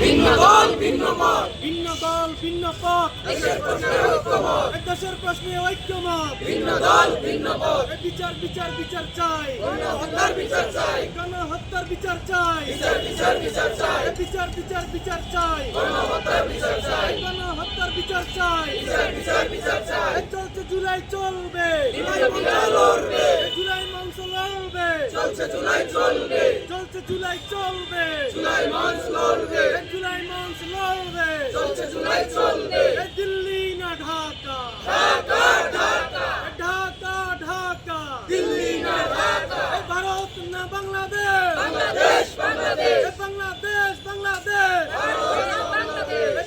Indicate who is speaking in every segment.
Speaker 1: ভিন্ন দল ভিন্ন মত,
Speaker 2: ভিন্ন দল ভিন্ন পথ,
Speaker 1: দেশের প্রশ্নে ঐক্যমত,
Speaker 2: দেশের প্রশ্নে ঐক্যমত,
Speaker 1: ভিন্ন দল ভিন্ন পথ,
Speaker 2: বিচার বিচার বিচার চাই,
Speaker 1: গণহত্যার বিচার চাই,
Speaker 2: গণহত্যার বিচার চাই,
Speaker 1: বিচার বিচার বিচার চাই,
Speaker 2: বিচার বিচার বিচার চাই,
Speaker 1: গণহত্যার বিচার চাই,
Speaker 2: গণহত্যার বিচার চাই,
Speaker 1: বিচার বিচার বিচার চাই,
Speaker 2: চলছে জুলাই চলবে,
Speaker 1: বিমান মঞ্চ লড়বে,
Speaker 2: জুলাই মঞ্চ লড়বে,
Speaker 1: চলছে জুলাই চলবে,
Speaker 2: চলছে জুলাই চলবে,
Speaker 1: জুলাই মঞ্চ লড়বে,
Speaker 2: জুলাই মঞ্চ লড়বে,
Speaker 1: চলছে জুলাই চলবে,
Speaker 2: দিল্লি না ঢাকা,
Speaker 1: ঢাকা ঢাকা,
Speaker 2: ঢাকা ঢাকা,
Speaker 1: দিল্লি না ঢাকা,
Speaker 2: ভারত না বাংলাদেশ,
Speaker 1: বাংলাদেশ বাংলাদেশ,
Speaker 2: বাংলাদেশ বাংলাদেশ,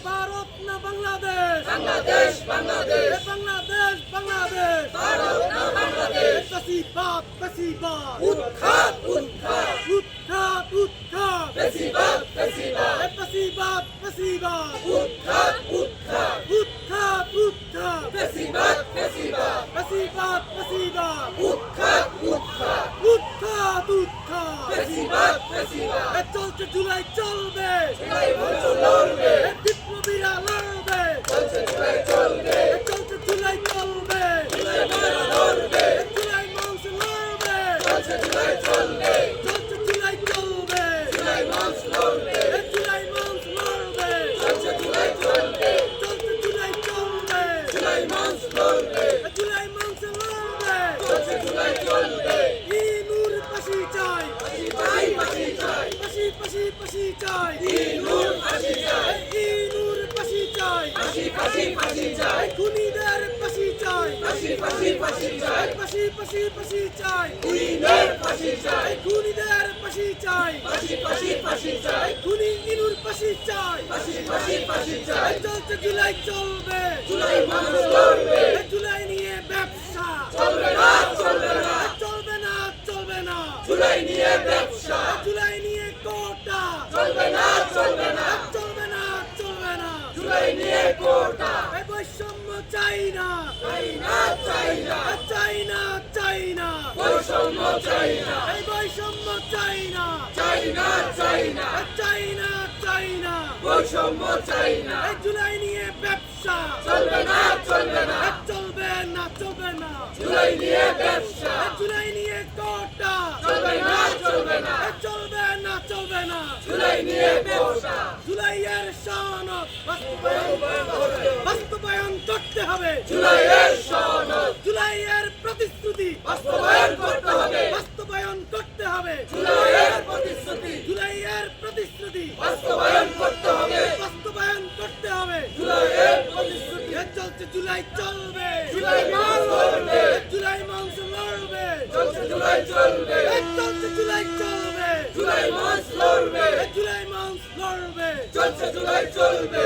Speaker 2: ভারত না বাংলাদেশ,
Speaker 1: বাংলাদেশ বাংলাদেশ,
Speaker 2: বাংলাদেশ বাংলাদেশ,
Speaker 1: ভারত না বাংলাদেশ,
Speaker 2: বেশিবাদ বেশিবাদ,
Speaker 1: উৎখাত উৎখাত,
Speaker 2: উৎখাত উৎখাত,
Speaker 1: বেশিবাদ বেশিবাদ,
Speaker 2: বেশিবাদ বেশিবাদ,
Speaker 1: উৎখাত উৎখাত,
Speaker 2: উৎখাত উৎখাত,
Speaker 1: বেশিবাদ বেশিবাদ,
Speaker 2: বেশিবাদ বেশিবাদ,
Speaker 1: উৎখাত উৎখাত,
Speaker 2: উৎখাত উৎখাত,
Speaker 1: বেশিবাদ বেশিবাদ,
Speaker 2: চলছে জুলাই চলবে,
Speaker 1: জুলাই মঞ্চ লড়বে,
Speaker 2: বিপ্লবীরা লড়বে,
Speaker 1: চলছে জুলাই চলবে,
Speaker 2: চলছে জুলাই চলবে,
Speaker 1: জুলাই মঞ্চ লড়বে,
Speaker 2: জুলাই মঞ্চ লড়বে,
Speaker 1: চলছে জুলাই চলবে,
Speaker 2: চলছে জুলাই চলবে,
Speaker 1: জুলাই মঞ্চ লড়বে,
Speaker 2: জুলাই মঞ্চ লড়বে,
Speaker 1: চলছে জুলাই চলবে,
Speaker 2: চলছে জুলাই চলবে,
Speaker 1: জুলাই মঞ্চ লড়বে,
Speaker 2: জুলাই মঞ্চ লড়বে,
Speaker 1: চলছে জুলাই চলবে,
Speaker 2: ইনুর পাশি চাই,
Speaker 1: ফাঁসি চাই ফাঁসি চাই,
Speaker 2: পাশি পাশি পাশি চাই,
Speaker 1: নূর ফাঁসি চাই,
Speaker 2: ইনুর পাশি চাই,
Speaker 1: ফাঁসি ফাঁসি ফাঁসি চাই,
Speaker 2: খুনিদের পাশি চাই,
Speaker 1: ফাঁসি ফাঁসি ফাঁসি চাই,
Speaker 2: পাশি পাশি পাশি চাই,
Speaker 1: খুনিদের ফাঁসি চাই,
Speaker 2: খুনিদের পাশি চাই,
Speaker 1: ফাঁসি ফাঁসি ফাঁসি চাই,
Speaker 2: খুনি ইনুর পাশি চাই,
Speaker 1: ফাঁসি ফাঁসি ফাঁসি চাই,
Speaker 2: চলছে জুলাই চলবে,
Speaker 1: জুলাই মঞ্চ লড়বে,
Speaker 2: জুলাই নিয়ে ব্যবসা
Speaker 1: চলবে না চলবে না,
Speaker 2: চলবে না চলবে না,
Speaker 1: জুলাই নিয়ে ব্যবসা,
Speaker 2: জুলাই নিয়ে কোটা
Speaker 1: চলবে না চলবে না,
Speaker 2: চলবে না চলবে না,
Speaker 1: জুলাই নিয়ে কোটা,
Speaker 2: এই বৈষম্য চাই না,
Speaker 1: চাই না চাই না,
Speaker 2: চাই না চাই না,
Speaker 1: বৈষম্য চাই না,
Speaker 2: এই বৈষম্য চাই না,
Speaker 1: চাই না চাই না,
Speaker 2: চাই না চাই না,
Speaker 1: বৈষম্য চাই না,
Speaker 2: এই জুলাই নিয়ে ব্যবসা
Speaker 1: চলবে না চলবে না,
Speaker 2: চলবে না চলবে না,
Speaker 1: জুলাই নিয়ে ব্যবসা,
Speaker 2: জুলাই নিয়ে কোটা
Speaker 1: চলবে না চলবে না,
Speaker 2: চলবে না চলবে না,
Speaker 1: জুলাই নিয়ে ব্যবসা,
Speaker 2: জুলাইয়ের সনদ বাস্তবায়ন করতে হবে,
Speaker 1: জুলাইয়ের সনদ
Speaker 2: জুলাইয়ের প্রতিশ্রুতি
Speaker 1: বাস্তবায়ন করতে হবে,
Speaker 2: বাস্তবায়ন করতে হবে,
Speaker 1: জুলাইয়ের প্রতিশ্রুতি
Speaker 2: জুলাইয়ের প্রতিশ্রুতি
Speaker 1: বাস্তবায়ন করতে হবে,
Speaker 2: বাস্তবায়ন করতে হবে,
Speaker 1: জুলাইয়ের প্রতিশ্রুতি,
Speaker 2: এ চলছে জুলাই চলবে,
Speaker 1: জুলাই মাস লড়বে,
Speaker 2: জুলাই মাস লড়বে,
Speaker 1: চলছে জুলাই চলবে,
Speaker 2: এ চলছে জুলাই চলবে,
Speaker 1: জুলাই মাস লড়বে,
Speaker 2: জুলাই মাস লড়বে,
Speaker 1: চলছে জুলাই চলবে।